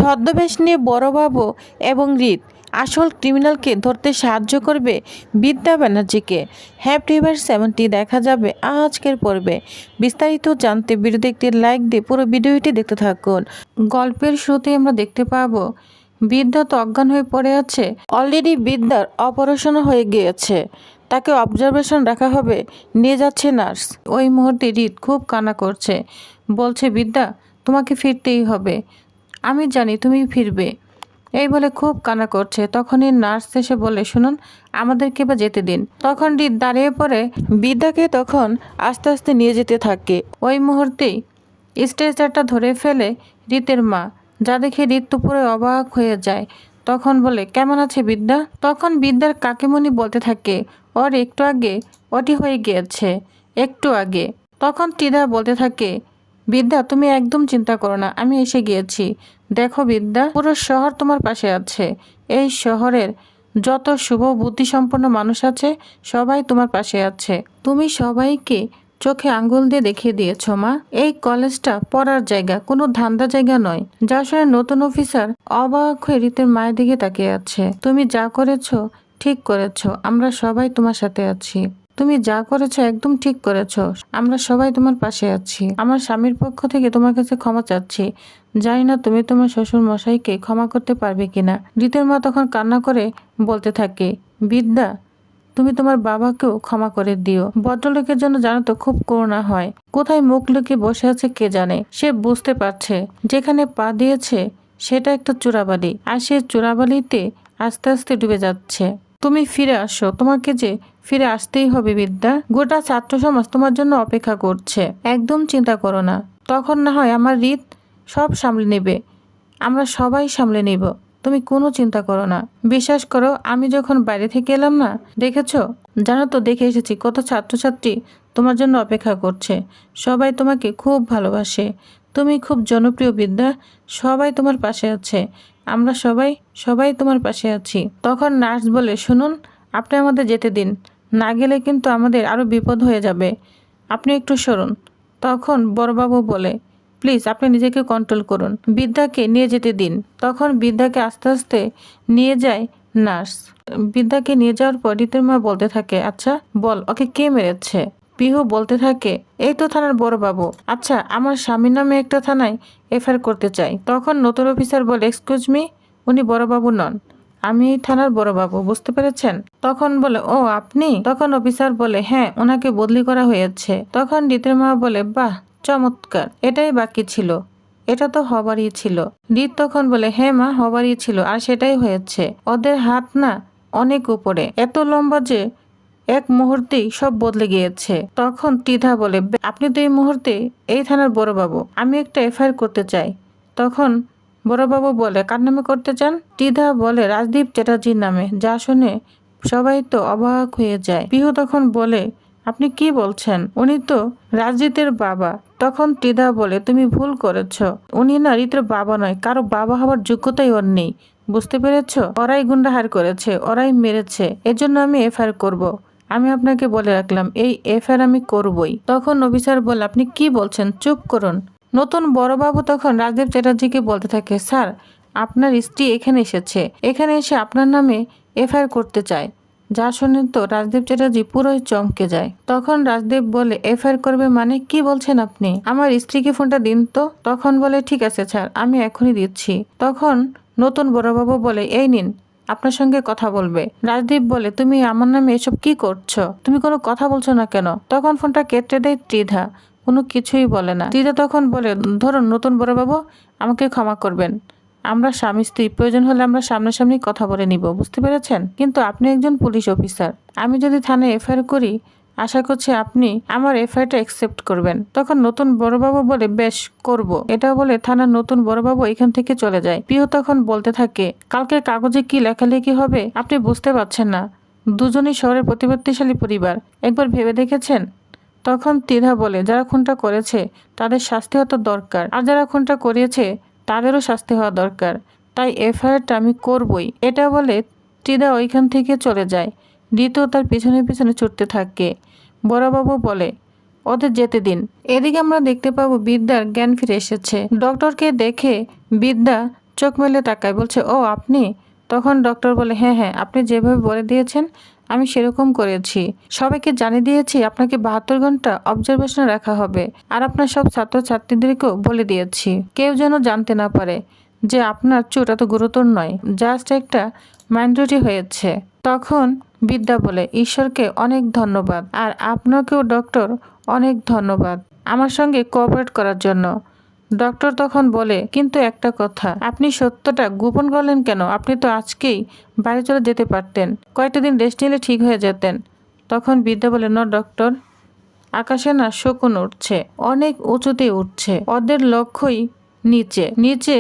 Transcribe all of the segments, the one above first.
ছদ্মবেশ নিয়ে বড়বাবু এবং রিত আসল ক্রিমিনালকে ধরতে সাহায্য করবে বিদ্যা ব্যানার্জিকে। হ্যাপি এভার 70 দেখা যাবে আজকের পর্বে। বিস্তারিত জানতে ভিডিওতে একটি লাইক দিয়ে পুরো ভিডিওটি দেখতে থাকুন। গল্পের শুরুতে আমরা দেখতে পাবো বিদ্যা তো অজ্ঞান হয়ে পড়ে আছে। অলরেডি বিদ্যার অপারেশন হয়ে গিয়েছে, তাকে অবজারভেশন রাখা হবে, নিয়ে যাচ্ছে নার্স। ওই মুহূর্তে রিত খুব কান্না করছে, বলছে বিদ্যা তোমাকে ফিরতেই হবে, আমি জানি তুমি ফিরবে, এই বলে খুব কান্না করছে। তখনই নার্স এসে বলে শুনুন আমাদেরকে বা যেতে দিন। তখন রিত দাঁড়িয়ে পড়ে বিদ্যাকে তখন আস্তে আস্তে নিয়ে যেতে থাকে। ওই মুহূর্তেই স্ট্রেচারটা ধরে ফেলে রিতের মা, যা দেখে রিত তো পুরো অবাক হয়ে যায়। তখন বলে কেমন আছে বিদ্যা? তখন বিদ্যার কাকিমণি বলতে থাকে ওর একটু আগে ওটি হয়ে গিয়েছে, একটু আগে। তখন টিদা বলতে থাকে বিদ্যা তুমি একদম চিন্তা করো না, আমি এসে গিয়েছি। দেখো বিদ্যা, পুরো শহর তোমার পাশে আছে। এই শহরের যত শুভ বুদ্ধিসম্পন্ন মানুষ আছে সবাই তোমার পাশে আছে। তুমি সবাইকে চোখে আঙ্গুল দিয়ে দেখিয়ে দিয়েছ মা, এই কলেজটা পড়ার জায়গা, কোনো ধান্দা জায়গা নয়। যা শুনে নতুন অফিসার অবাক হয়ে রিতের মায়ের দিকে তাকিয়ে আছে। তুমি যা করেছো ঠিক করেছো, আমরা সবাই তোমার সাথে আছি। তুমি যা করেছো একদম ঠিক করেছো, আমরা সবাই তোমার পাশে আছি। আমার স্বামীর পক্ষ থেকে তোমার কাছে ক্ষমা চাচ্ছি, জানি না তুমি তোমার শ্বশুর মশাইকে ক্ষমা করতে পারবে কিনা। রিতের মা তখন কান্না করে বলতে থাকে বিদ্যা তুমি তোমার বাবাকেও ক্ষমা করে দিও। ভদ্রলোকের জন্য জানো তো খুব করুণা হয়, কোথায় মুখ লুকিয়ে বসে আছে কে জানে। সে বুঝতে পারছে যেখানে পা দিয়েছে সেটা একটা চোরাবালি, আর সে চোরাবালিতে আস্তে আস্তে ডুবে যাচ্ছে। তুমি ফিরে আসো, তোমাকে যে ফিরে আসতেই হবে বিদ্যা, গোটা ছাত্র সমাজ তোমার জন্য অপেক্ষা করছে, একদম চিন্তা করো না। তখন না হয় আমার রিত সব সামলে নেবে, আমরা সবাই সামলে নিব, তুমি কোনো চিন্তা করো না। বিশ্বাস করো আমি যখন বাইরে থেকে এলাম না, দেখেছো, জানো তো দেখে এসেছি কত ছাত্রছাত্রী তোমার জন্য অপেক্ষা করছে, সবাই তোমাকে খুব ভালোবাসে, তুমি খুব জনপ্রিয় বিদ্যা, সবাই তোমার পাশে আছে, আমরা সবাই তোমার পাশে আছি। তখন নার্স বলে শুনুন আপনি আমাদের যেতে দিন, না গেলে কিন্তু আমাদের আরও বিপদ হয়ে যাবে, আপনি একটু সরুন। তখন বড়বাবু বলে প্লিজ আপনি নিজেকে কন্ট্রোল করুন, বিদ্যাকে নিয়ে যেতে দিন। তখন বিদ্যাকে আস্তে আস্তে নিয়ে যায় নার্স। বিদ্যাকে নিয়ে যাওয়ার পর রিতের মা বলতে থাকে আচ্ছা বল ওকে কে মেরেছে? পিহু বলতে থাকে এই তো থানার বড়বাবু। আচ্ছা আমার স্বামীর নামে একটা থানায় এফআইআর করতে চাই। তখন নতুন অফিসার বলে এক্সকিউজ মি, উনি বড়বাবু নন, আমি এই থানার বড়বাবু, বুঝতে পেরেছেন? তখন বলে ও আপনি? তখন অফিসার বলে হ্যাঁ ওনাকে বদলি করা হয়েছে। তখন রিতের মা বলে বাহ চমৎকার, এটাই বাকি ছিল, এটা তো হবারই ছিল। রিত তখন বলে হ্যাঁ মা হবারই ছিল, আর সেটাই হয়েছে। ওদের হাত না অনেক উপরে, এত লম্বা যে এক মুহূর্তেই সব বদলে গিয়েছে। তখন টিধা বলে আপনি তো এই মুহূর্তে এই থানার বড়বাবু, আমি একটা এফআইআর করতে চাই। তখন বড়বাবু বলে কার নামে করতে চান? টিধা বলে রাজদীপ চ্যাটার্জির নামে। যা শুনে সবাই তো অবাক হয়ে যায়। পিহু তখন বলে আপনি কি বলছেন, উনি তো রাজদীপের বাবা। তখন টিধা বলে তুমি ভুল করেছ, উনি না রিতের বাবা নয়, কারো বাবা হওয়ার যোগ্যতাই ওর নেই, বুঝতে পেরেছ? ওরাই গুন্ডা হার করেছে, ওরাই মেরেছে, এজন্য আমি এফআইআর করব। আমি আপনাকে বলে রাখলাম এই এফআইআর আমি করবই। তখন অফিসার বলে আপনি কি বলছেন, চুপ করুন। নতুন বড়বাবু তখন রাজদীপ চ্যাটার্জিকে বলতে থাকে স্যার আপনার স্ত্রী এখানে এসেছে, এখানে এসে আপনার নামে এফআইআর করতে চায়। যা শুনে তো রাজদীপ চ্যাটার্জি পুরোই চমকে যায়। তখন রাজদীপ বলে এফআইআর করবে মানে কি বলছেন আপনি? আমার স্ত্রীকে ফোনটা দিন তো। তখন বলে ঠিক আছে স্যার আমি এখনই দিচ্ছি। তখন নতুন বড়বাবু বলে এই নিন আপনার সঙ্গে কথা বলবে। রাজদীপ বলে তুমি আমার নামে এসব কি করছো, তুমি কোনো কথা বলছো না কেন? তখন ফোনটা কেটে দেয় ত্রিধা, কোনো কিছুই বলে না। ত্রিধা তখন বলে ধরুন নতুন বড়বাবু আমাকে ক্ষমা করবেন, আমরা স্বামী স্ত্রী, প্রয়োজন হলে আমরা সামনাসামনি কথা বলে নিব, বুঝতে পেরেছেন? কিন্তু আপনি একজন পুলিশ অফিসার, আমি যদি থানায় এফআইআর করি আশা করছি আপনি আমার এফআইআরটা অ্যাকসেপ্ট করবেন। তখন নতুন বড়বাবু বলে বেশ করব। এটা বলে থানার নতুন বড়বাবু এখান থেকে চলে যায়। পিহু তখন বলতে থাকে কালকে কাগজে কি লেখালেখি হবে আপনি বুঝতে পারছেন না, দুজনই শহরের প্রতিপত্তিশালী পরিবার, একবার ভেবে দেখেছেন? তখন ত্রিধা বলে যারা খুনটা করেছে তাদের শাস্তি হওয়া দরকার, আর যারা খুনটা করিয়েছে তাদেরও শাস্তি হওয়া দরকার, তাই এফআইআরটা আমি করবই। এটা বলে ত্রিধা ওইখান থেকে চলে যায়। ঋতু তার পিছনে পিছনে ছুটতে থাকে। বড়বাবু বলে ওদের যেতে দিন। এদিকে আমরা দেখতে পাবো বিদ্যার জ্ঞান ফিরে এসেছে। ডক্টরকে দেখে বিদ্যা চোখ মেলে তাকায়, বলছে ও আপনি? তখন ডক্টর বলে হ্যাঁ হ্যাঁ, আপনি যেভাবে বলে দিয়েছেন আমি সেরকম করেছি। সবাইকে জানিয়ে দিয়েছি আপনাকে 72 ঘন্টা অবজারভেশনে রাখা হবে। আর আপনার সব ছাত্রছাত্রীদেরকেও বলে দিয়েছি, কেউ যেন জানতে না পারে যে আপনার চোট এত গুরুতর নয়, জাস্ট একটা মাইন্ড্রিটি হয়েছে। তখন বিদ্যা বলে ঈশ্বরকে অনেক ধন্যবাদ, আর আপনাকেও ডক্টর অনেক ধন্যবাদ আমার সঙ্গে কোঅপারেট করার জন্য। ডক্টর তখন বলে কিন্তু একটা কথা, আপনি সত্যটা গোপন করলেন কেন? আপনি তো আজকেই বাড়ি চলে যেতে পারতেন, কয়েকটা দিন রেস্ট নিলে ঠিক হয়ে যেতেন। তখন বিদ্যা বলে ন ডক্টর, আকাশে না শকুন উঠছে, অনেক উঁচুতে উঠছে, ওদের লক্ষ্যই নিচে নিচে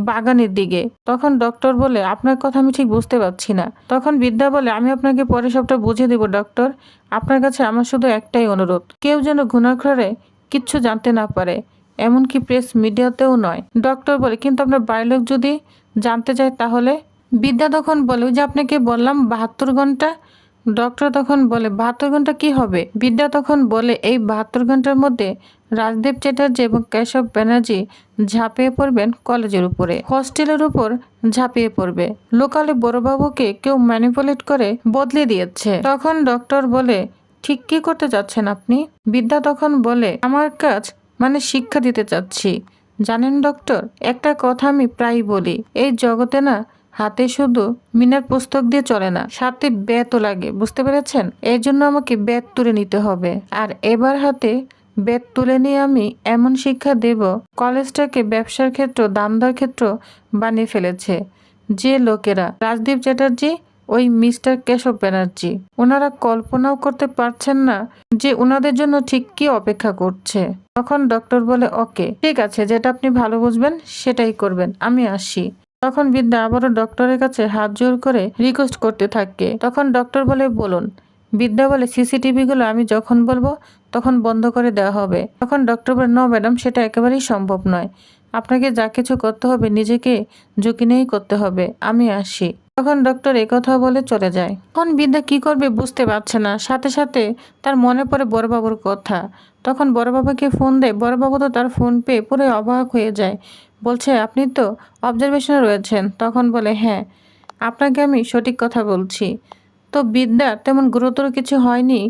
বাগানের দিকে। তখন ডক্টর বলে আপনার কথা আমি ঠিক বুঝতে পারছি না। তখন বিদ্যা বলে আমি আপনাকে পরে সবটা বুঝিয়ে দেব ডক্টর, আপনার কাছে আমার শুধু একটাই অনুরোধ, কেউ যেন ঘুণাক্ষরে কিচ্ছু জানতে না পারে, এমনকি প্রেস মিডিয়াতেও নয়। ডক্টর বলে কিন্তু আপনার বাড়ির লোক যদি জানতে চায় তাহলে? বিদ্যা তখন বলে ওই যে আপনাকে বললাম 72 ঘন্টা। ডক্টর তখন বলে 72 ঘন্টা কি হবে? বিদ্যা তখন বলে এই 72 ঘন্টার মধ্যে রাজদেব চ্যাটার্জি এবং কেশব ব্যানার্জি ঝাঁপিয়ে পড়বেন কলেজের উপরে, হস্টেলের উপর ঝাঁপিয়ে পড়বে। লোকালে বড়বাবুকে কেউ ম্যানিপুলেট করে বদলে দিয়েছে। তখন ডক্টর বলে ঠিক কি করতে চাচ্ছেন আপনি? বিদ্যা তখন বলে আমার কাজ মানে শিক্ষা দিতে চাচ্ছি। জানেন ডক্টর, একটা কথা আমি প্রায় বলি, এই জগতে না হাতে শুধু মিনার পুস্তক দিয়ে চলে না, সাথে বেতও লাগে, বুঝতে পেরেছেন? এই জন্য আমাকে বেত তুলে নিতে হবে। আর এবার হাতে বেত তুলে নিয়ে আমি এমন শিক্ষা দেব, কলেজটাকে ব্যবসার ক্ষেত্র, দামদার ক্ষেত্র বানিয়ে ফেলেছে যে লোকেরা। রাজদীপ চ্যাটার্জি, ওই মিস্টার কেশব ব্যানার্জি, ওনারা কল্পনাও করতে পারছেন না যে ওনাদের জন্য ঠিক কি অপেক্ষা করছে। তখন ডক্টর বলে ওকে ঠিক আছে, যেটা আপনি ভালো বুঝবেন সেটাই করবেন, আমি আসি। তখন বিদ্যা আবারও ডক্টরের কাছে হাত জোর করে রিকোয়েস্ট করতে থাকে। তখন ডক্টর বলে বলুন। বিদ্যা বলে সিসিটিভি গুলো আমি যখন বলবো তখন বন্ধ করে দেওয়া হবে। তখন ডক্টর বলে নো ম্যাডাম, সেটা একেবারেই সম্ভব নয়, আপনাকে যা কিছু করতে হবে নিজেকে ঝুঁকি নিয়েই করতে হবে, আমি আসি। তখন ডক্টর একথা বলে চলে যায়। তখন বিদ্যা কি করবে বুঝতে পারছে না, সাথে সাথে তার মনে পড়ে বড়বাবুর কথা। তখন বড়বাবুকে ফোন দেয়, বড়বাবু তো তার ফোন পেয়ে পুরো অবাক হয়ে যায়, বলছে আপনি তো অবজারভেশনে রয়েছেন। তখন বলে হ্যাঁ, আপনাকে আমি সঠিক কথা বলছি। তো বিদ্যা তেমন গুরুতর কিছু হয়নি,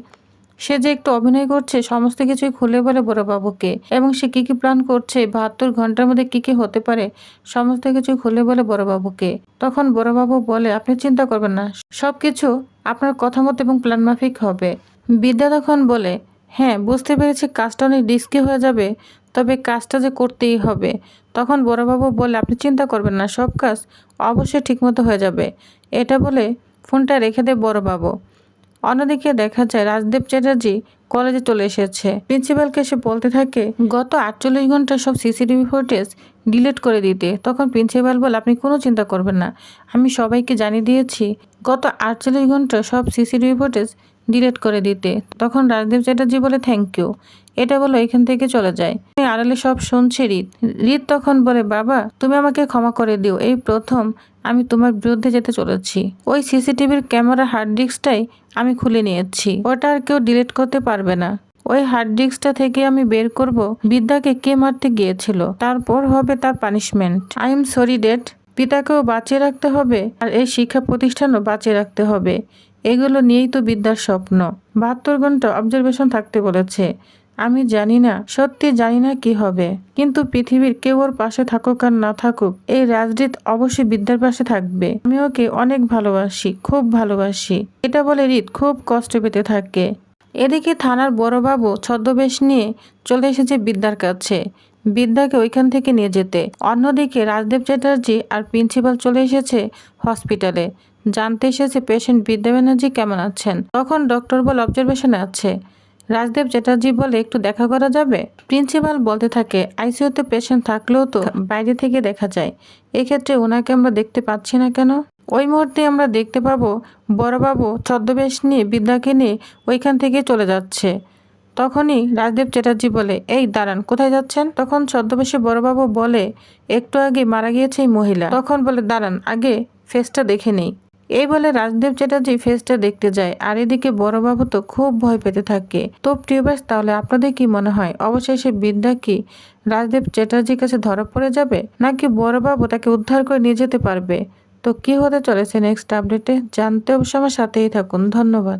সে যে একটু অভিনয় করছে সমস্ত কিছুই খুলে বলে বড়বাবুকে, এবং সে কি কি প্ল্যান করছে 72 ঘন্টার মধ্যে কি কি হতে পারে সমস্ত কিছু খুলে বলে বড়বাবুকে। তখন বড়বাবু বলে আপনি চিন্তা করবেন না, সবকিছু আপনার কথা মতো এবং প্ল্যান মাফিক হবে। বিদ্যা তখন বলে হ্যাঁ বুঝতে পেরেছি, কাজটা অনেক রিস্কি হয়ে যাবে, তবে কাজটা যে করতেই হবে। তখন বড়বাবু বলে আপনি চিন্তা করবেন না, সব কাজ অবশ্যই ঠিকমতো হয়ে যাবে। এটা বলে ফোনটা রেখে দেয় বড়বাবু। অন্যদিকে দেখা যায় রাজদেব চ্যাটার্জি কলেজে চলে এসেছে। প্রিন্সিপালকে এসে বলতে থাকে গত 48 ঘন্টা সব সিসিটিভি ফুটেজ ডিলিট করে দিতে। তখন প্রিন্সিপাল বলে আপনি কোনো চিন্তা করবেন না, আমি সবাইকে জানিয়ে দিয়েছি গত 48 ঘন্টা সব সিসিটিভি ফুটেজ ডিলিট করে দিতে। তখন রাজদেব চ্যাটার্জি বলে থ্যাংক ইউ, এটা বলো এখান থেকে চলে যায়। আড়ালে সব শুনছে রিত। রিত তখন বলে বাবা তুমি আমাকে ক্ষমা করে দিও, এই প্রথম আমি তোমার বিরুদ্ধে যেতে চলেছি। ওই সিসিটিভির ক্যামেরা হার্ড ডিস্কটাই আমি খুলে নিয়েছি, ওটা আর কেউ ডিলিট করতে পারবে না। ওই হার্ড ডিস্কটা থেকে আমি বের করব বিদ্যাকে কে মারতে গিয়েছিল, তারপর হবে তার punishment. I am sorry dad, পিতাকেও বাঁচিয়ে রাখতে হবে আর এই শিক্ষা প্রতিষ্ঠানও বাঁচিয়ে রাখতে হবে, এগুলো নিয়েই তো বিদ্যার স্বপ্ন। 72 ঘন্টা অবজারভেশন থাকতে বলেছে, আমি জানি না, সত্যি জানি না কি হবে, কিন্তু পৃথিবীর কেউ ওর পাশে থাকুক আর না থাকুক, এই রাজদীপ অবশ্যই বিদ্যার পাশে থাকবে। আমি ওকে অনেক ভালোবাসি, খুব ভালোবাসি। এটা বলে রিত খুব কষ্ট পেতে থাকে। এদিকে থানার বড়বাবু ছদ্মবেশ নিয়ে চলে এসেছে বিদ্যার কাছে, বিদ্যাকে ওইখান থেকে নিয়ে যেতে। অন্যদিকে রাজদেব চ্যাটার্জি আর প্রিন্সিপাল চলে এসেছে হসপিটালে, জানতে এসেছে পেশেন্ট বিদ্যা ব্যানার্জি কেমন আছেন। তখন ডক্টর বলে অবজারভেশনে আছে। রাজদেব চ্যাটার্জি বলে একটু দেখা করা যাবে। প্রিন্সিপাল বলতে থাকে আইসিইউতে পেশেন্ট থাকলেও তো বাইরে থেকে দেখা যায়, এক্ষেত্রে ওনাকে আমরা দেখতে পাচ্ছি না কেন? ওই মুহূর্তে আমরা দেখতে পাবো বড়বাবু ছদ্মবেশ নিয়ে বিদ্যাকে নিয়ে ওইখান থেকে চলে যাচ্ছে। তখনই রাজদেব চ্যাটার্জি বলে এই দাঁড়ান, কোথায় যাচ্ছেন? তখন ছদ্মবেশে বড়বাবু বলে একটু আগে মারা গিয়েছে এই মহিলা। তখন বলে দাঁড়ান, আগে ফেসটা দেখে নেই, এই বলে রাজদেব চ্যাটার্জি ফেসটা দেখতে যায়, আর এদিকে বড়বাবু তো খুব ভয় পেতে থাকে। তো প্রিয়বাস, তাহলে আপনাদের কি মনে হয় অবশেষে বিদ্যা কি রাজদেব চ্যাটার্জির কাছে ধরা পড়ে যাবে, নাকি বড়বাবু তাকে উদ্ধার করে নিয়ে যেতে পারবে? তো কি হতে চলেছে নেক্সট আপডেটে জানতে অবশ্য আমার সাথেই থাকুন। ধন্যবাদ।